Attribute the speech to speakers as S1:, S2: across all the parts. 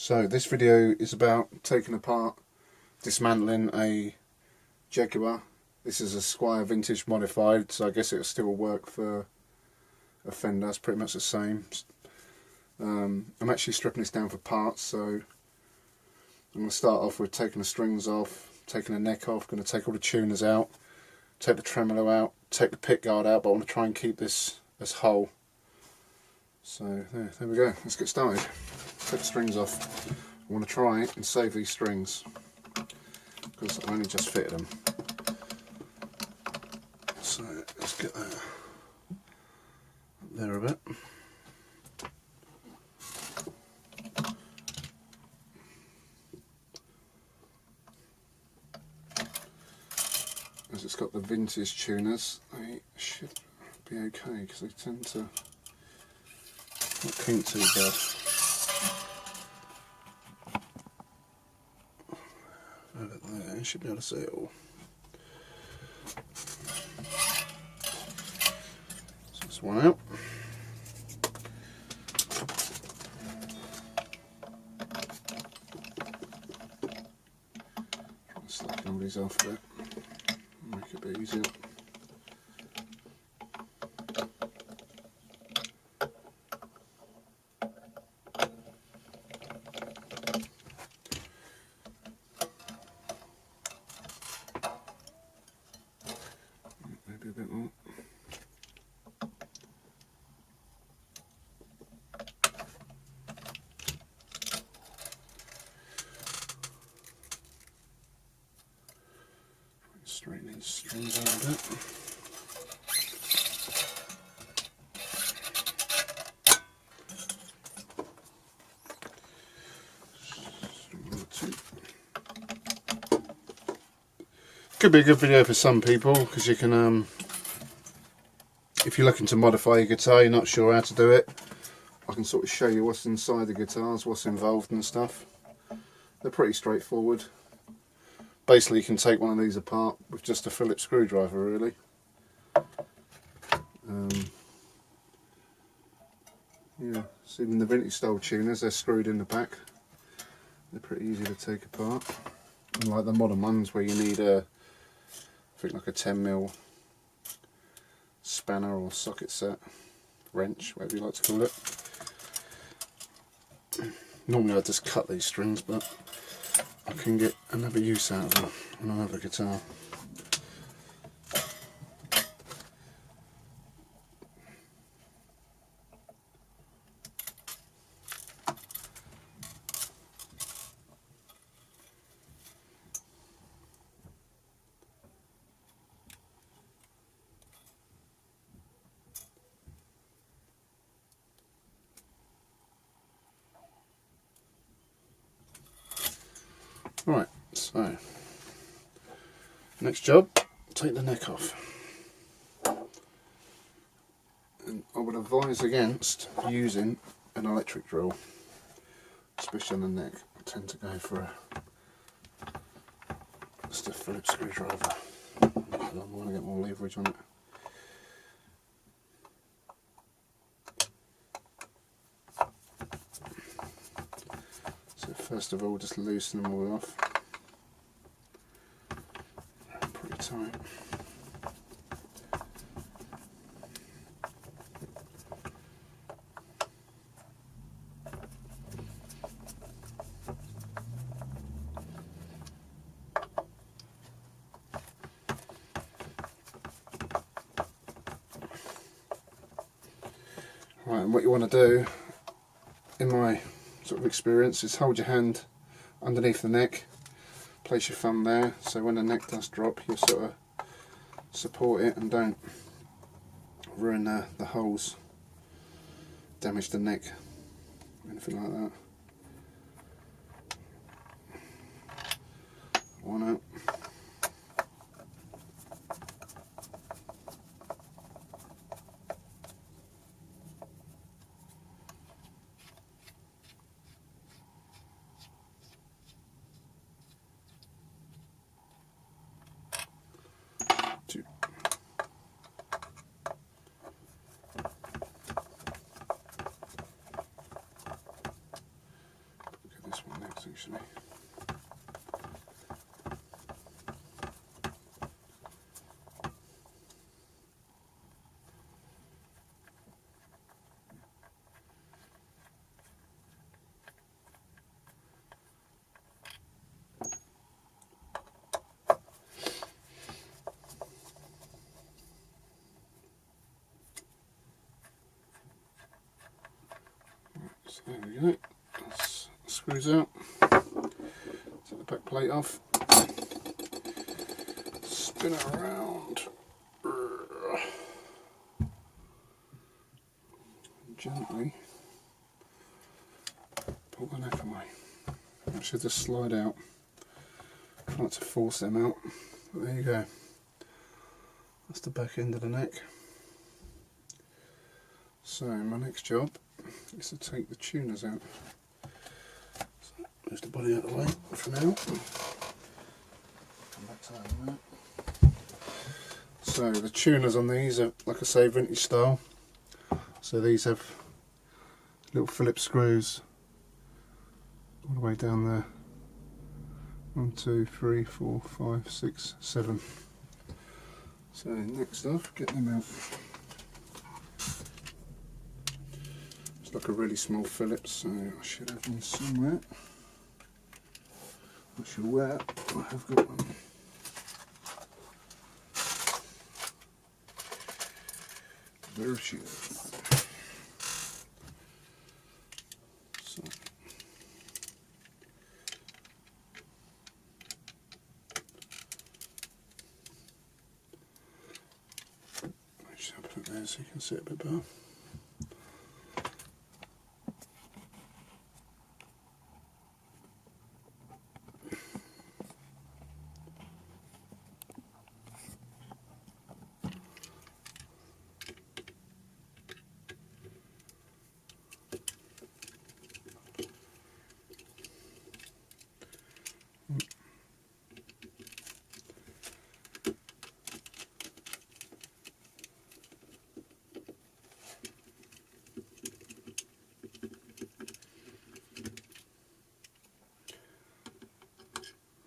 S1: So this video is about taking apart, dismantling a Jaguar. This is a Squier vintage modified, so I guess it'll still work for a Fender. It's pretty much the same. I'm actually stripping this down for parts, so I'm going to start off with taking the strings off, taking the neck off, going to take all the tuners out, take the tremolo out, take the pickguard out, but I want to try and keep this as whole. So there we go, let's get started. Take the strings off. I want to try and save these strings because I only just fitted them. So let's get that up there a bit. As it's got the vintage tuners, they should be okay because they tend to not kink too bad. Over there, you should be able to see it all. So this one out. Try to slacken all these off a bit, make it a bit easier. Maybe a bit more. Straighten these strings out a bit. Could be a good video for some people because you can, if you're looking to modify your guitar, you're not sure how to do it, I can sort of show you what's inside the guitars, what's involved and stuff. They're pretty straightforward. Basically you can take one of these apart with just a Phillips screwdriver really. Yeah, so even the vintage style tuners, they're screwed in the back. They're pretty easy to take apart. Unlike the modern ones where you need I think like a 10mm spanner or socket set, wrench, whatever you like to call it. Normally I just cut these strings, but I can get another use out of them on another guitar. Right, so next job, take the neck off. And I would advise against using an electric drill, especially on the neck. I tend to go for just a Phillips screwdriver. I want to get more leverage on it. So first of all, just loosen them all off. Pretty tight. Right, and what you want to do, in my sort of experience, is hold your hand underneath the neck, place your thumb there, so when the neck does drop you sort of support it and don't ruin the holes, damage the neck, anything like that. One out. Two. actually. So there we go. That's screws out. Take the back plate off. Spin it around. Gently pull the neck away. That should just slide out. Try not to force them out. But there you go. That's the back end of the neck. So my next job is to take the tuners out. So move the body out of the way for now. Come back to that in a minute. So the tuners on these are, like I say, vintage style. So these have little Phillips screws all the way down there. 1, 2, 3, 4, 5, 6, 7. So next off, get them out. It's like a really small Phillips, so I should have one somewhere. Not sure where, I have got one. There she is. So. I'll put it there so you can see it a bit better.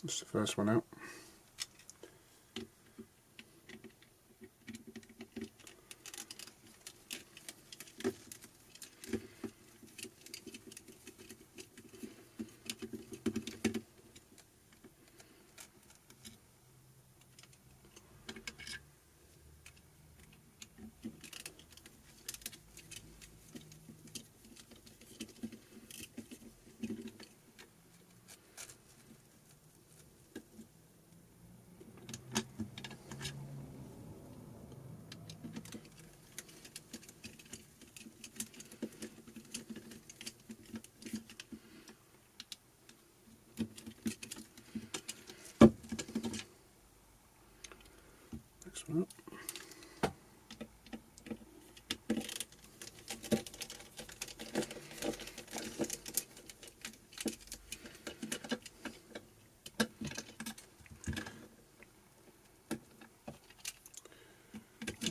S1: That's the first one out. Next one up.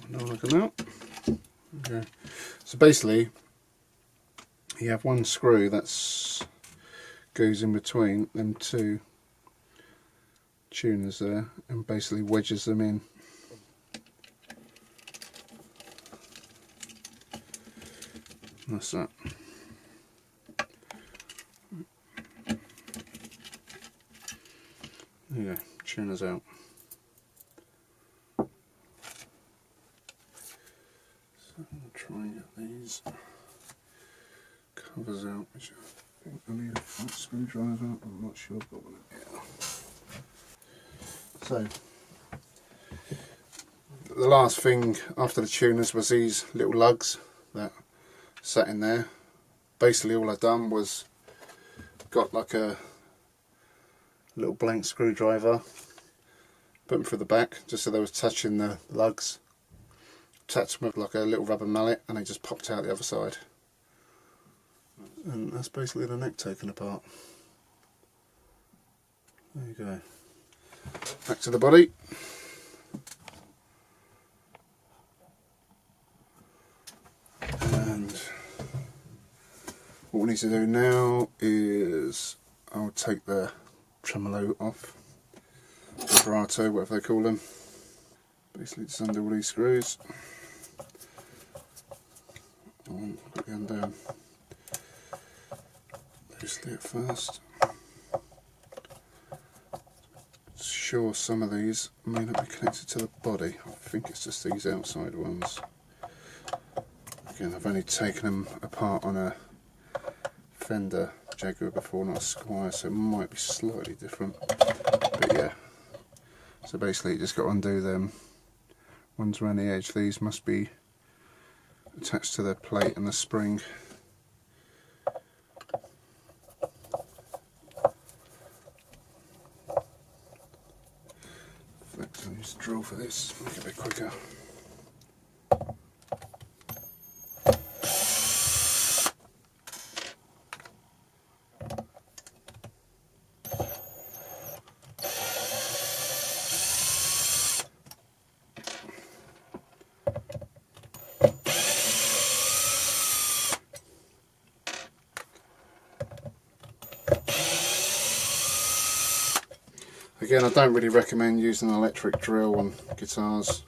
S1: Now look them out. Okay. So basically, you have one screw that's goes in between them two tuners there and basically wedges them in. That's that. There you go, tuners out. So I'm going to try and get these covers out, which I think I need a flat screwdriver. I'm not sure I've got one in here. So, the last thing after the tuners was these little lugs that sat in there. Basically all I've done was got like a little blank screwdriver, put them through the back just so they was touching the lugs, attached them with like a little rubber mallet, and they just popped out the other side. And that's basically the neck taken apart. There you go. Back to the body. And what we need to do now is I'll take the tremolo off, vibrato, whatever they call them. Basically just undo all these screws. Put the end down loosely at first. Sure, some of these may not be connected to the body. I think it's just these outside ones. Again, I've only taken them apart on a Fender Jaguar before, not a Squier, so it might be slightly different. But yeah, so basically you just got to undo them ones around the edge. These must be attached to the plate and the spring. I'll use a drill for this, make it a bit quicker. Again, I don't really recommend using an electric drill on guitars,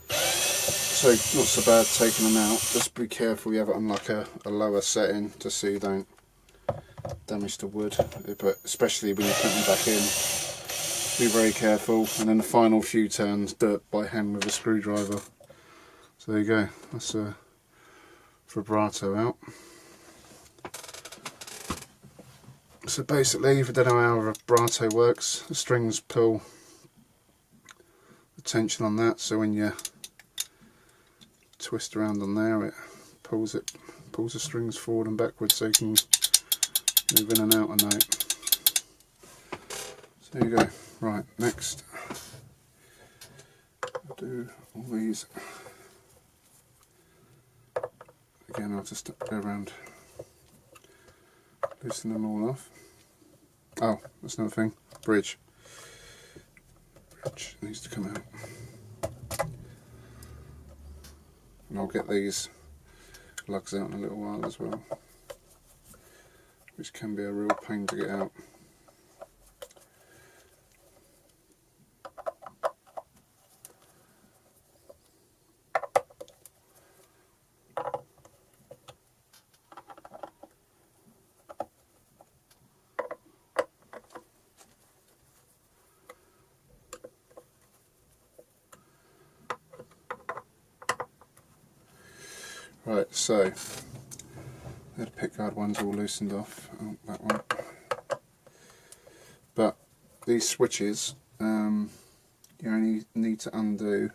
S1: so not so bad taking them out. Just be careful you have it on like a lower setting, just so you don't damage the wood, but especially when you put them back in, be very careful. And then the final few turns, do it by hand with a screwdriver. So there you go, that's a vibrato out. So basically, if you don't know how a vibrato works, the strings pull the tension on that, so when you twist around on there, it pulls the strings forward and backwards, so you can move in and out a note. So there you go. Right, next I'll do all these. Again, I'll just go around, loosen them all off. Oh, that's another thing. Bridge needs to come out. And I'll get these lugs out in a little while as well, which can be a real pain to get out. Right, so the Pickguard one's all loosened off. Oh, that one. But these switches, you only need to undo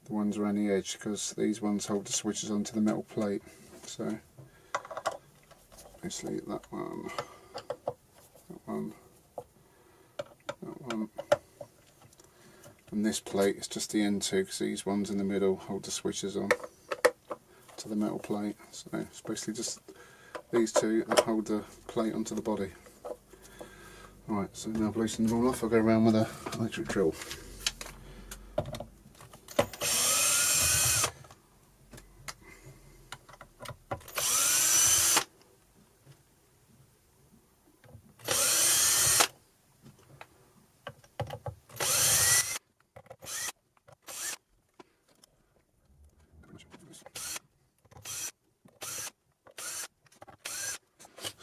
S1: the ones around the edge, because these ones hold the switches onto the metal plate. So basically that one, and this plate is just the end two, because these ones in the middle hold the switches on to the metal plate. So it's basically just these two that hold the plate onto the body. Alright, so now I've loosened them all off, I'll go around with an electric drill.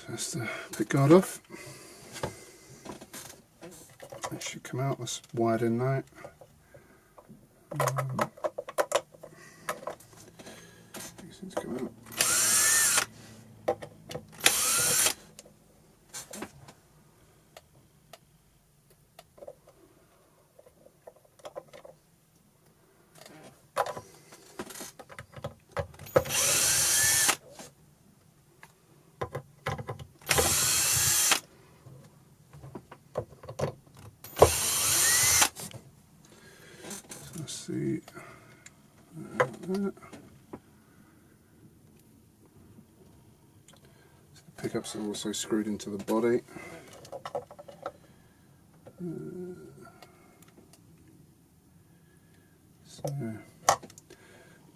S1: That's the Pickguard off. It should come out, that's wired in now. These things come out. See, so the pickups are also screwed into the body.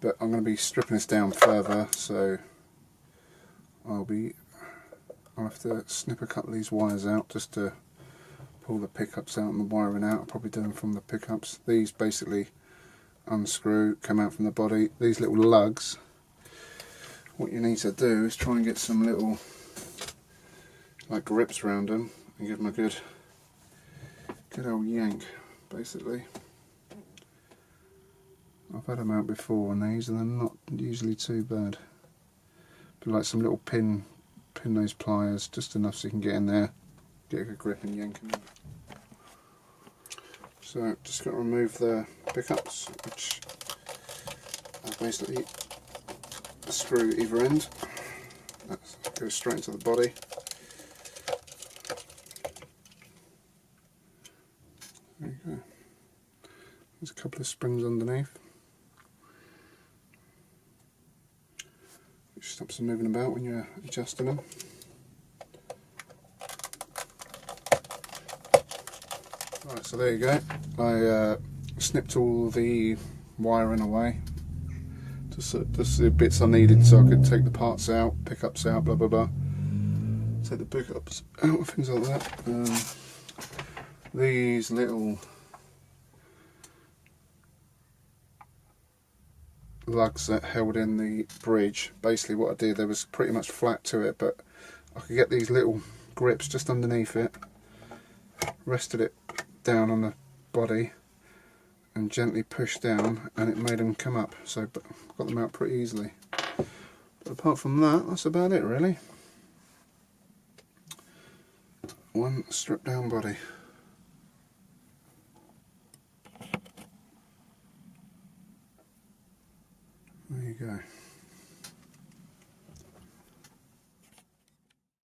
S1: But I'm going to be stripping this down further, so I'll be I'll have to snip a couple of these wires out just to pull the pickups out and the wiring out. I'll probably do them from the pickups. These basically unscrew, come out from the body. These little lugs, what you need to do is try and get some little like grips around them and give them a good old yank, basically. I've had them out before on these and they're not usually too bad. But like some little pin those pliers just enough so you can get in there, get a good grip and yank them. So just got to remove the pickups, which are basically screw either end. That goes straight into the body. There you go. There's a couple of springs underneath, which stops them moving about when you're adjusting them. Right, so there you go. I snipped all the wiring away, just the bits I needed so I could take the parts out, pickups out, blah blah blah. Take the pickups out, things like that. These little lugs that held in the bridge, basically what I did, they was pretty much flat to it, but I could get these little grips just underneath it, rested it down on the body and gently pushed down and it made them come up, so got them out pretty easily. But apart from that, that's about it really. One stripped down body.